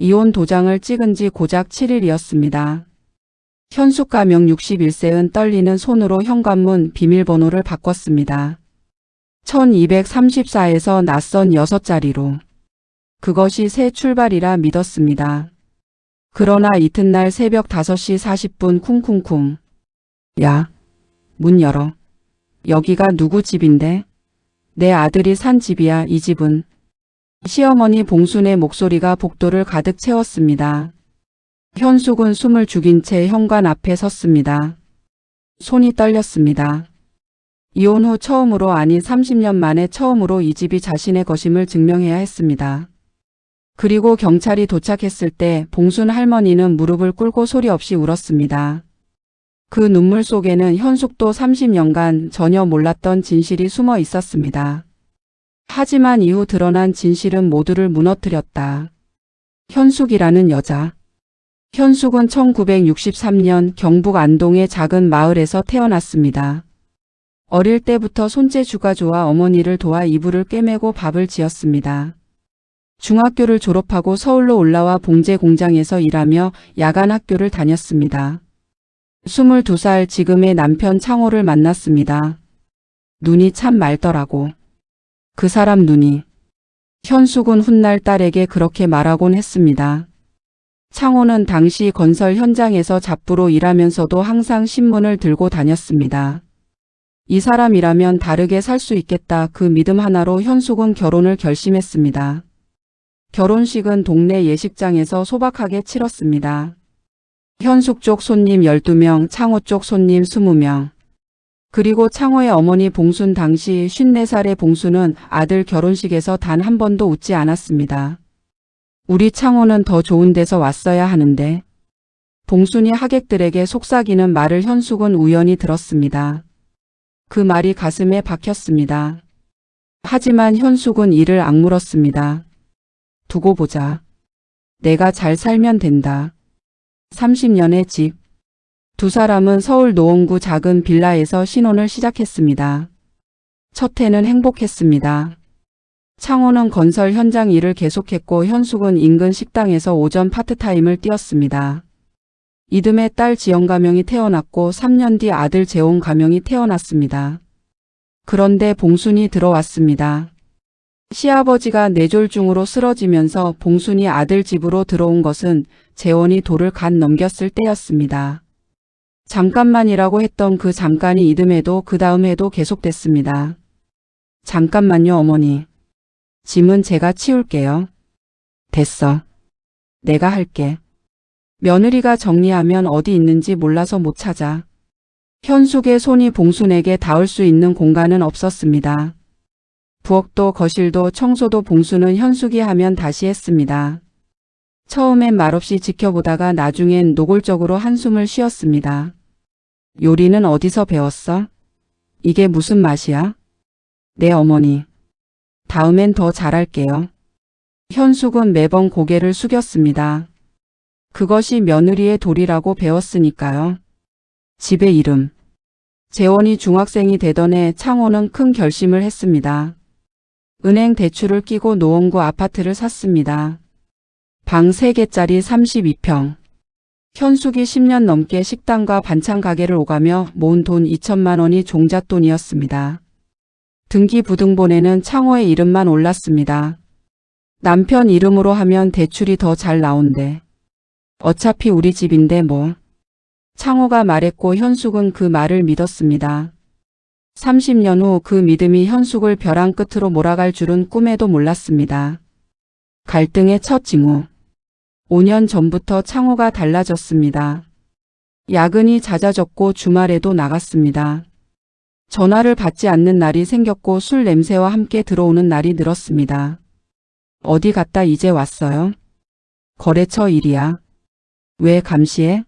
이혼 도장을 찍은 지 고작 7일이었습니다. 현숙 가명 61세은 떨리는 손으로 현관문 비밀번호를 바꿨습니다. 1234에서 낯선 6자리로. 그것이 새 출발이라 믿었습니다. 그러나 이튿날 새벽 5시 40분 쿵쿵쿵. 야, 문 열어. 여기가 누구 집인데? 내 아들이 산 집이야, 이 집은. 시어머니 봉순의 목소리가 복도를 가득 채웠습니다. 현숙은 숨을 죽인 채 현관 앞에 섰습니다. 손이 떨렸습니다. 이혼 후 처음으로 아닌 30년 만에 처음으로 이 집이 자신의 것임을 증명해야 했습니다. 그리고 경찰이 도착했을 때 봉순 할머니는 무릎을 꿇고 소리 없이 울었습니다. 그 눈물 속에는 현숙도 30년간 전혀 몰랐던 진실이 숨어 있었습니다. 하지만 이후 드러난 진실은 모두를 무너뜨렸다. 현숙이라는 여자. 현숙은 1963년 경북 안동의 작은 마을에서 태어났습니다. 어릴 때부터 손재주가 좋아 어머니를 도와 이불을 꿰매고 밥을 지었습니다. 중학교를 졸업하고 서울로 올라와 봉제 공장에서 일하며 야간 학교를 다녔습니다. 22살 지금의 남편 창호를 만났습니다. 눈이 참 맑더라고. 그 사람 눈이. 현숙은 훗날 딸에게 그렇게 말하곤 했습니다. 창호는 당시 건설 현장에서 잡부로 일하면서도 항상 신문을 들고 다녔습니다. 이 사람이라면 다르게 살 수 있겠다, 그 믿음 하나로 현숙은 결혼을 결심했습니다. 결혼식은 동네 예식장에서 소박하게 치렀습니다. 현숙 쪽 손님 12명, 창호 쪽 손님 20명. 그리고 창호의 어머니 봉순, 당시 54살의 봉순은 아들 결혼식에서 단 한 번도 웃지 않았습니다. 우리 창호는 더 좋은 데서 왔어야 하는데. 봉순이 하객들에게 속삭이는 말을 현숙은 우연히 들었습니다. 그 말이 가슴에 박혔습니다. 하지만 현숙은 이를 악물었습니다. 두고 보자. 내가 잘 살면 된다. 30년의 집. 두 사람은 서울 노원구 작은 빌라에서 신혼을 시작했습니다. 첫 해는 행복했습니다. 창호는 건설 현장 일을 계속했고 현숙은 인근 식당에서 오전 파트타임을 뛰었습니다. 이듬해 딸 지영 가명이 태어났고 3년 뒤 아들 재홍 가명이 태어났습니다. 그런데 봉순이 들어왔습니다. 시아버지가 뇌졸중으로 쓰러지면서 봉순이 아들 집으로 들어온 것은 재원이 돌을 갓 넘겼을 때였습니다. 잠깐만이라고 했던 그 잠깐이 이듬해도 그 다음 해도 계속됐습니다. 잠깐만요, 어머니. 짐은 제가 치울게요. 됐어. 내가 할게. 며느리가 정리하면 어디 있는지 몰라서 못 찾아. 현숙의 손이 봉순에게 닿을 수 있는 공간은 없었습니다. 부엌도 거실도 청소도 봉순은 현숙이 하면 다시 했습니다. 처음엔 말없이 지켜보다가 나중엔 노골적으로 한숨을 쉬었습니다. 요리는 어디서 배웠어? 이게 무슨 맛이야? 네, 어머니. 다음엔 더 잘할게요. 현숙은 매번 고개를 숙였습니다. 그것이 며느리의 도리라고 배웠으니까요. 집의 이름. 재원이 중학생이 되던 해 창호는 큰 결심을 했습니다. 은행 대출을 끼고 노원구 아파트를 샀습니다. 방 3개짜리 32평. 현숙이 10년 넘게 식당과 반찬 가게를 오가며 모은 돈 2천만 원이 종잣돈이었습니다. 등기부등본에는 창호의 이름만 올랐습니다. 남편 이름으로 하면 대출이 더 잘 나온대. 어차피 우리 집인데 뭐. 창호가 말했고 현숙은 그 말을 믿었습니다. 30년 후 그 믿음이 현숙을 벼랑 끝으로 몰아갈 줄은 꿈에도 몰랐습니다. 갈등의 첫 징후. 5년 전부터 창호가 달라졌습니다. 야근이 잦아졌고 주말에도 나갔습니다. 전화를 받지 않는 날이 생겼고 술 냄새와 함께 들어오는 날이 늘었습니다. 어디 갔다 이제 왔어요? 거래처 일이야. 왜 감시해?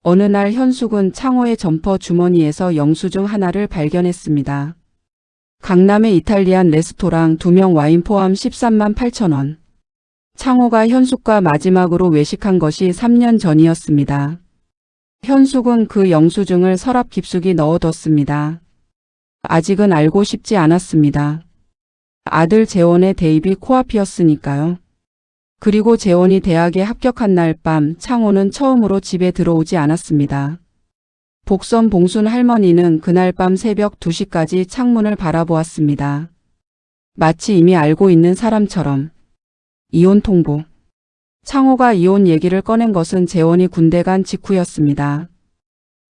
어느 날 현숙은 창호의 점퍼 주머니에서 영수증 하나를 발견했습니다. 강남의 이탈리안 레스토랑 2명 와인 포함 13만 8천 원. 창호가 현숙과 마지막으로 외식한 것이 3년 전이었습니다. 현숙은 그 영수증을 서랍 깊숙이 넣어뒀습니다. 아직은 알고 싶지 않았습니다. 아들 재원의 대입이 코앞이었으니까요. 그리고 재원이 대학에 합격한 날 밤 창호는 처음으로 집에 들어오지 않았습니다. 복선 봉순 할머니는 그날 밤 새벽 2시까지 창문을 바라보았습니다. 마치 이미 알고 있는 사람처럼. 이혼 통보. 창호가 이혼 얘기를 꺼낸 것은 재원이 군대 간 직후였습니다.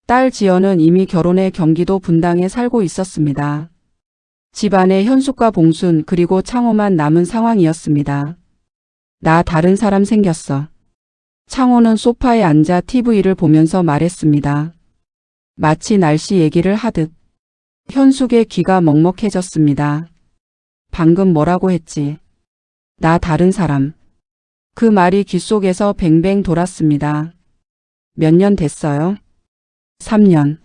딸 지연은 이미 결혼해 경기도 분당에 살고 있었습니다. 집안에 현숙과 봉순 그리고 창호만 남은 상황이었습니다. 나 다른 사람 생겼어. 창호는 소파에 앉아 TV를 보면서 말했습니다. 마치 날씨 얘기를 하듯. 현숙의 귀가 먹먹해졌습니다. 방금 뭐라고 했지? 나 다른 사람. 그 말이 귓속에서 뱅뱅 돌았습니다. 몇 년 됐어요? 3년.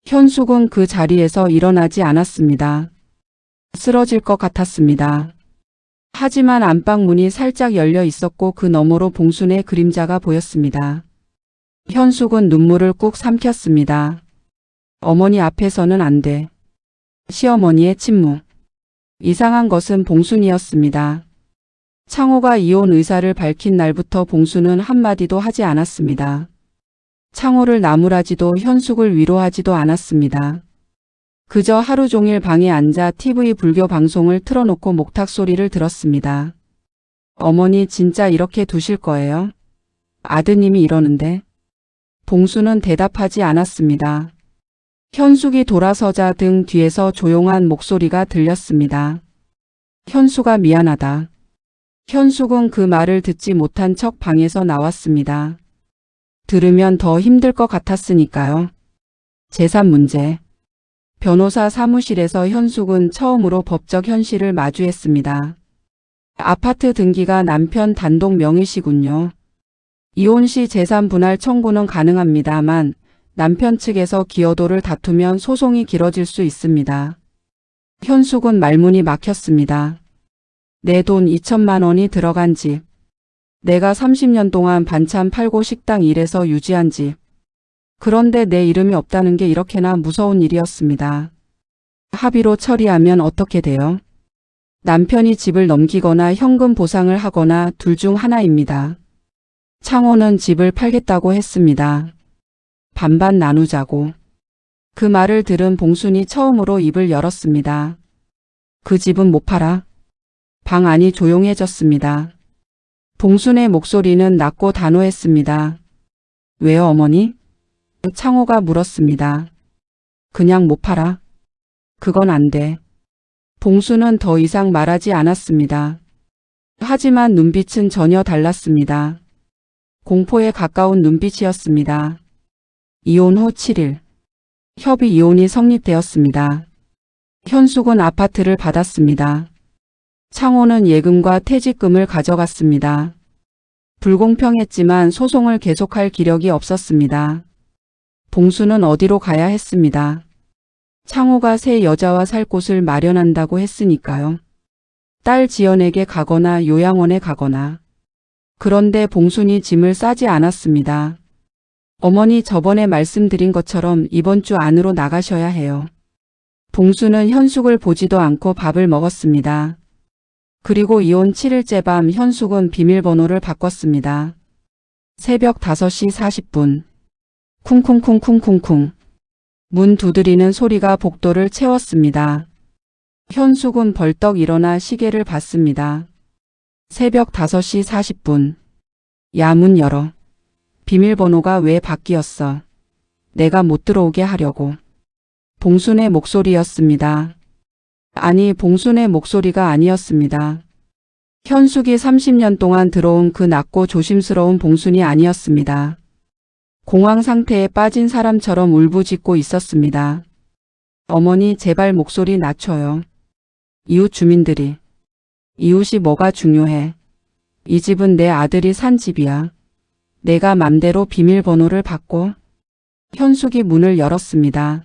현숙은 그 자리에서 일어나지 않았습니다. 쓰러질 것 같았습니다. 하지만 안방 문이 살짝 열려 있었고 그 너머로 봉순의 그림자가 보였습니다. 현숙은 눈물을 꾹 삼켰습니다. 어머니 앞에서는 안 돼. 시어머니의 침묵. 이상한 것은 봉순이었습니다. 창호가 이혼 의사를 밝힌 날부터 봉순은 한마디도 하지 않았습니다. 창호를 나무라지도 현숙을 위로하지도 않았습니다. 그저 하루 종일 방에 앉아 TV 불교 방송을 틀어놓고 목탁 소리를 들었습니다. 어머니 진짜 이렇게 두실 거예요? 아드님이 이러는데. 봉순은 대답하지 않았습니다. 현숙이 돌아서자 등 뒤에서 조용한 목소리가 들렸습니다. 현숙아 미안하다. 현숙은 그 말을 듣지 못한 척 방에서 나왔습니다. 들으면 더 힘들 것 같았으니까요. 재산 문제. 변호사 사무실에서 현숙은 처음으로 법적 현실을 마주했습니다. 아파트 등기가 남편 단독 명의시군요. 이혼 시 재산 분할 청구는 가능합니다만 남편 측에서 기여도를 다투면 소송이 길어질 수 있습니다. 현숙은 말문이 막혔습니다. 내 돈 2천만 원이 들어간 집. 내가 30년 동안 반찬 팔고 식당 일해서 유지한 집. 그런데 내 이름이 없다는 게 이렇게나 무서운 일이었습니다. 합의로 처리하면 어떻게 돼요? 남편이 집을 넘기거나 현금 보상을 하거나 둘 중 하나입니다. 창호는 집을 팔겠다고 했습니다. 반반 나누자고. 그 말을 들은 봉순이 처음으로 입을 열었습니다. 그 집은 못 팔아. 방 안이 조용해졌습니다. 봉순의 목소리는 낮고 단호했습니다. 왜요 어머니? 창호가 물었습니다. 그냥 못 팔아. 그건 안 돼. 봉순은 더 이상 말하지 않았습니다. 하지만 눈빛은 전혀 달랐습니다. 공포에 가까운 눈빛이었습니다. 이혼 후 7일. 협의 이혼이 성립되었습니다. 현숙은 아파트를 받았습니다. 창호는 예금과 퇴직금을 가져갔습니다. 불공평했지만 소송을 계속할 기력이 없었습니다. 봉수는 어디로 가야 했습니다. 창호가 새 여자와 살 곳을 마련한다고 했으니까요. 딸 지연에게 가거나 요양원에 가거나. 그런데 봉순이 짐을 싸지 않았습니다. 어머니 저번에 말씀드린 것처럼 이번 주 안으로 나가셔야 해요. 봉수는 현숙을 보지도 않고 밥을 먹었습니다. 그리고 이혼 7일째 밤 현숙은 비밀번호를 바꿨습니다. 새벽 5시 40분. 쿵쿵쿵쿵쿵쿵. 문 두드리는 소리가 복도를 채웠습니다. 현숙은 벌떡 일어나 시계를 봤습니다. 새벽 5시 40분. 야, 문 열어. 비밀번호가 왜 바뀌었어? 내가 못 들어오게 하려고. 봉순의 목소리였습니다. 아니, 봉순의 목소리가 아니었습니다. 현숙이 30년 동안 들어온 그 낮고 조심스러운 봉순이 아니었습니다. 공황 상태에 빠진 사람처럼 울부짖고 있었습니다. 어머니 제발 목소리 낮춰요. 이웃 주민들이. 이웃이 뭐가 중요해. 이 집은 내 아들이 산 집이야. 내가 맘대로 비밀번호를 바꿔. 현숙이 문을 열었습니다.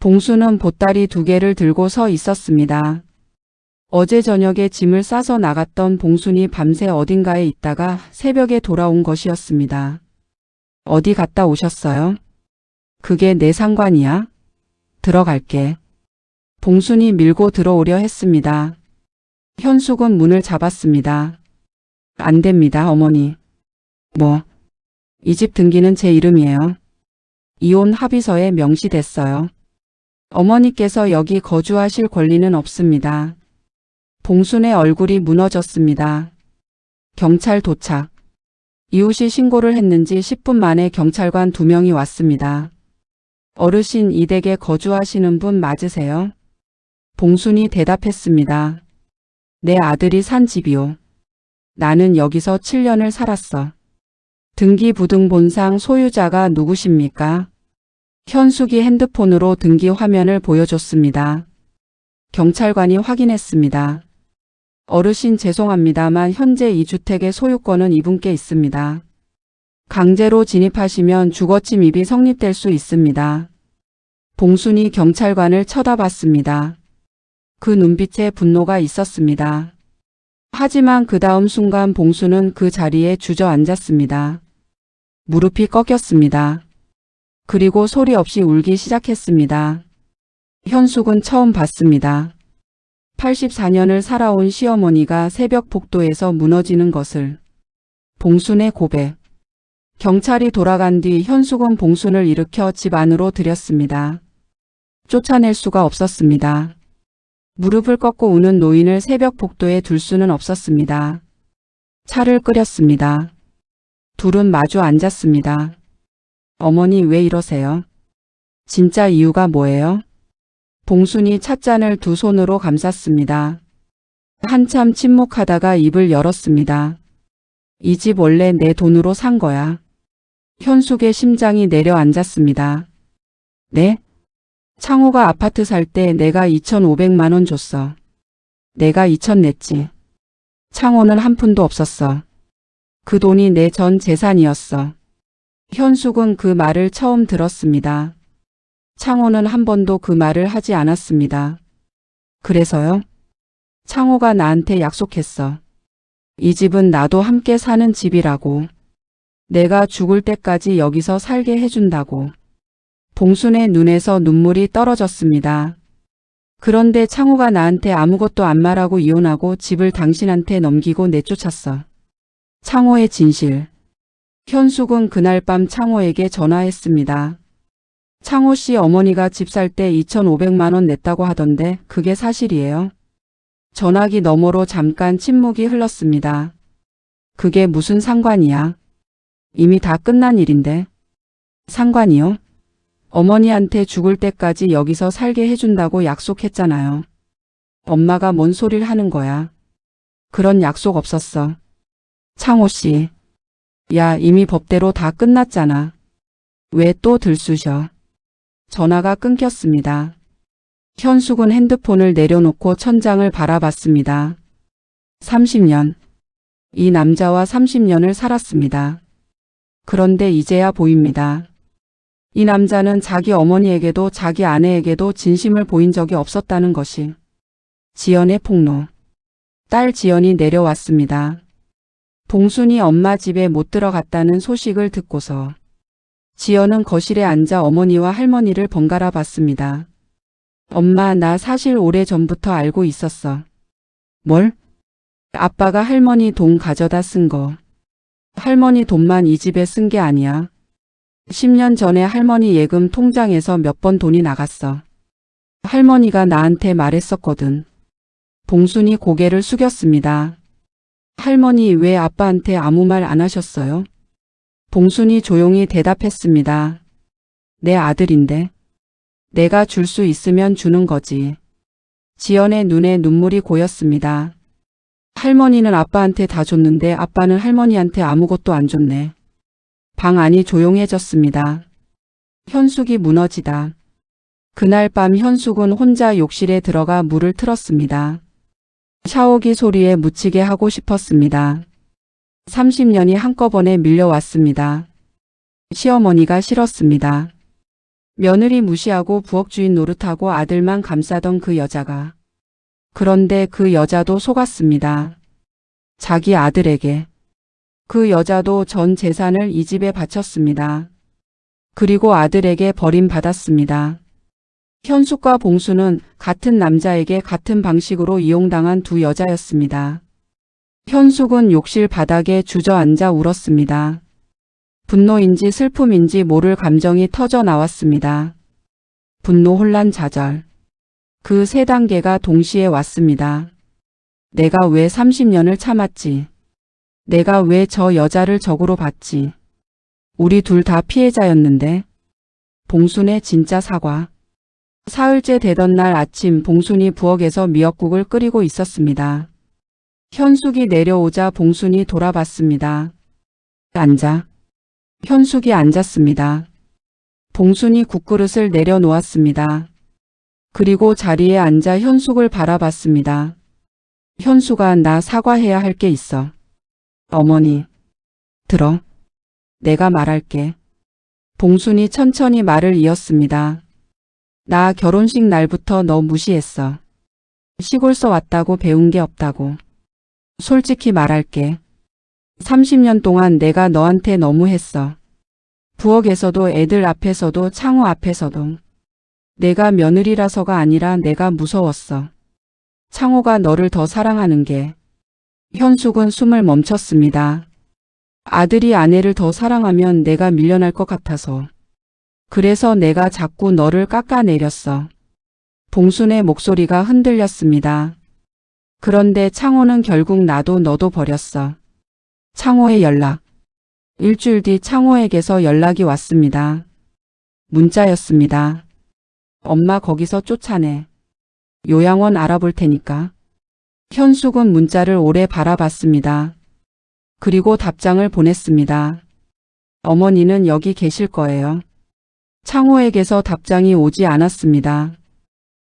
봉수는 보따리 2개를 들고 서 있었습니다. 어제 저녁에 짐을 싸서 나갔던 봉순이 밤새 어딘가에 있다가 새벽에 돌아온 것이었습니다. 어디 갔다 오셨어요? 그게 내 상관이야? 들어갈게. 봉순이 밀고 들어오려 했습니다. 현숙은 문을 잡았습니다. 안 됩니다, 어머니. 뭐, 이 집 등기는 제 이름이에요. 이혼 합의서에 명시됐어요. 어머니께서 여기 거주하실 권리는 없습니다. 봉순의 얼굴이 무너졌습니다. 경찰 도착. 이웃이 신고를 했는지 10분 만에 경찰관 2명이 왔습니다. 어르신 이 댁에 거주하시는 분 맞으세요? 봉순이 대답했습니다. 내 아들이 산 집이요. 나는 여기서 7년을 살았어. 등기부등본상 소유자가 누구십니까? 현숙이 핸드폰으로 등기 화면을 보여줬습니다. 경찰관이 확인했습니다. 어르신 죄송합니다만 현재 이 주택의 소유권은 이분께 있습니다. 강제로 진입하시면 주거침입이 성립될 수 있습니다. 봉순이 경찰관을 쳐다봤습니다. 그 눈빛에 분노가 있었습니다. 하지만 그 다음 순간 봉순은 그 자리에 주저앉았습니다. 무릎이 꺾였습니다. 그리고 소리 없이 울기 시작했습니다. 현숙은 처음 봤습니다. 84년을 살아온 시어머니가 새벽 복도에서 무너지는 것을. 봉순의 고백. 경찰이 돌아간 뒤 현숙은 봉순을 일으켜 집 안으로 들였습니다. 쫓아낼 수가 없었습니다. 무릎을 꺾고 우는 노인을 새벽 복도에 둘 수는 없었습니다. 차를 끓였습니다. 둘은 마주 앉았습니다. 어머니 왜 이러세요? 진짜 이유가 뭐예요? 봉순이 찻잔을 두 손으로 감쌌습니다. 한참 침묵하다가 입을 열었습니다. 이 집 원래 내 돈으로 산 거야. 현숙의 심장이 내려앉았습니다. 네? 창호가 아파트 살 때 내가 2,500만 원 줬어. 내가 2천 냈지. 창호는 한 푼도 없었어. 그 돈이 내 전 재산이었어. 현숙은 그 말을 처음 들었습니다. 창호는 한 번도 그 말을 하지 않았습니다. 그래서요? 창호가 나한테 약속했어. 이 집은 나도 함께 사는 집이라고. 내가 죽을 때까지 여기서 살게 해준다고. 봉순의 눈에서 눈물이 떨어졌습니다. 그런데 창호가 나한테 아무것도 안 말하고 이혼하고 집을 당신한테 넘기고 내쫓았어. 창호의 진실. 현숙은 그날 밤 창호에게 전화했습니다. 창호 씨 어머니가 집 살 때 2,500만 원 냈다고 하던데 그게 사실이에요? 전화기 너머로 잠깐 침묵이 흘렀습니다. 그게 무슨 상관이야? 이미 다 끝난 일인데. 상관이요? 어머니한테 죽을 때까지 여기서 살게 해준다고 약속했잖아요. 엄마가 뭔 소리를 하는 거야. 그런 약속 없었어. 창호 씨. 야, 이미 법대로 다 끝났잖아. 왜 또 들쑤셔? 전화가 끊겼습니다. 현숙은 핸드폰을 내려놓고 천장을 바라봤습니다. 30년. 이 남자와 30년을 살았습니다. 그런데 이제야 보입니다. 이 남자는 자기 어머니에게도 자기 아내에게도 진심을 보인 적이 없었다는 것이. 지연의 폭로. 딸 지연이 내려왔습니다. 봉순이 엄마 집에 못 들어갔다는 소식을 듣고서 지연은 거실에 앉아 어머니와 할머니를 번갈아 봤습니다. 엄마, 나 사실 오래전부터 알고 있었어. 뭘? 아빠가 할머니 돈 가져다 쓴 거. 할머니 돈만 이 집에 쓴 게 아니야. 10년 전에 할머니 예금 통장에서 몇 번 돈이 나갔어. 할머니가 나한테 말했었거든. 봉순이 고개를 숙였습니다. 할머니 왜 아빠한테 아무 말 안 하셨어요? 봉순이 조용히 대답했습니다. 내 아들인데. 내가 줄 수 있으면 주는 거지. 지연의 눈에 눈물이 고였습니다. 할머니는 아빠한테 다 줬는데 아빠는 할머니한테 아무것도 안 줬네. 방 안이 조용해졌습니다. 현숙이 무너지다. 그날 밤 현숙은 혼자 욕실에 들어가 물을 틀었습니다. 샤워기 소리에 묻히게 하고 싶었습니다. 30년이 한꺼번에 밀려왔습니다. 시어머니가 싫었습니다. 며느리 무시하고 부엌주인 노릇하고 아들만 감싸던 그 여자가. 그런데 그 여자도 속았습니다. 자기 아들에게. 그 여자도 전 재산을 이 집에 바쳤습니다. 그리고 아들에게 버림받았습니다. 현숙과 봉수는 같은 남자에게 같은 방식으로 이용당한 두 여자였습니다. 현숙은 욕실 바닥에 주저앉아 울었습니다. 분노인지 슬픔인지 모를 감정이 터져 나왔습니다. 분노, 혼란, 좌절. 그 세 단계가 동시에 왔습니다. 내가 왜 30년을 참았지? 내가 왜 저 여자를 적으로 봤지? 우리 둘 다 피해자였는데. 봉순의 진짜 사과. 사흘째 되던 날 아침 봉순이 부엌에서 미역국을 끓이고 있었습니다. 현숙이 내려오자 봉순이 돌아봤습니다. 앉아. 현숙이 앉았습니다. 봉순이 국그릇을 내려놓았습니다. 그리고 자리에 앉아 현숙을 바라봤습니다. 현숙아, 나 사과해야 할 게 있어. 어머니. 들어. 내가 말할게. 봉순이 천천히 말을 이었습니다. 나 결혼식 날부터 너 무시했어. 시골서 왔다고 배운 게 없다고. 솔직히 말할게. 30년 동안 내가 너한테 너무 했어. 부엌에서도 애들 앞에서도 창호 앞에서도. 내가 며느리라서가 아니라 내가 무서웠어. 창호가 너를 더 사랑하는 게. 현숙은 숨을 멈췄습니다. 아들이 아내를 더 사랑하면 내가 밀려날 것 같아서. 그래서 내가 자꾸 너를 깎아내렸어. 봉순의 목소리가 흔들렸습니다. 그런데 창호는 결국 나도 너도 버렸어. 창호의 연락. 일주일 뒤 창호에게서 연락이 왔습니다. 문자였습니다. 엄마 거기서 쫓아내. 요양원 알아볼 테니까. 현숙은 문자를 오래 바라봤습니다. 그리고 답장을 보냈습니다. 어머니는 여기 계실 거예요. 창호에게서 답장이 오지 않았습니다.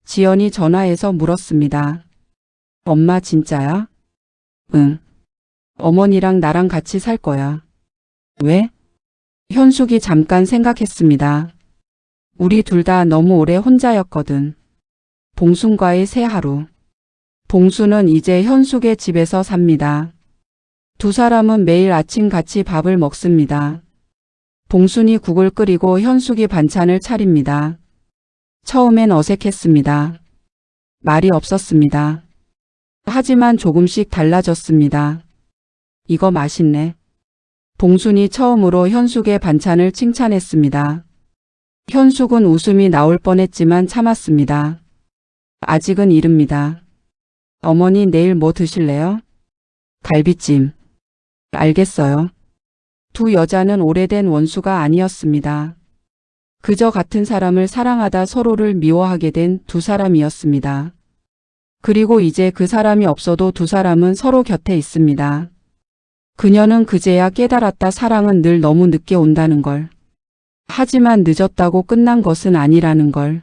지연이 전화해서 물었습니다. 엄마 진짜야? 응. 어머니랑 나랑 같이 살 거야. 왜? 현숙이 잠깐 생각했습니다. 우리 둘 다 너무 오래 혼자였거든. 봉순과의 새 하루. 봉순은 이제 현숙의 집에서 삽니다. 두 사람은 매일 아침 같이 밥을 먹습니다. 봉순이 국을 끓이고 현숙이 반찬을 차립니다. 처음엔 어색했습니다. 말이 없었습니다. 하지만 조금씩 달라졌습니다. 이거 맛있네. 봉순이 처음으로 현숙의 반찬을 칭찬했습니다. 현숙은 웃음이 나올 뻔했지만 참았습니다. 아직은 이릅니다. 어머니 내일 뭐 드실래요? 갈비찜. 알겠어요. 두 여자는 오래된 원수가 아니었습니다. 그저 같은 사람을 사랑하다 서로를 미워하게 된 두 사람이었습니다. 그리고 이제 그 사람이 없어도 두 사람은 서로 곁에 있습니다. 그녀는 그제야 깨달았다. 사랑은 늘 너무 늦게 온다는 걸. 하지만 늦었다고 끝난 것은 아니라는 걸.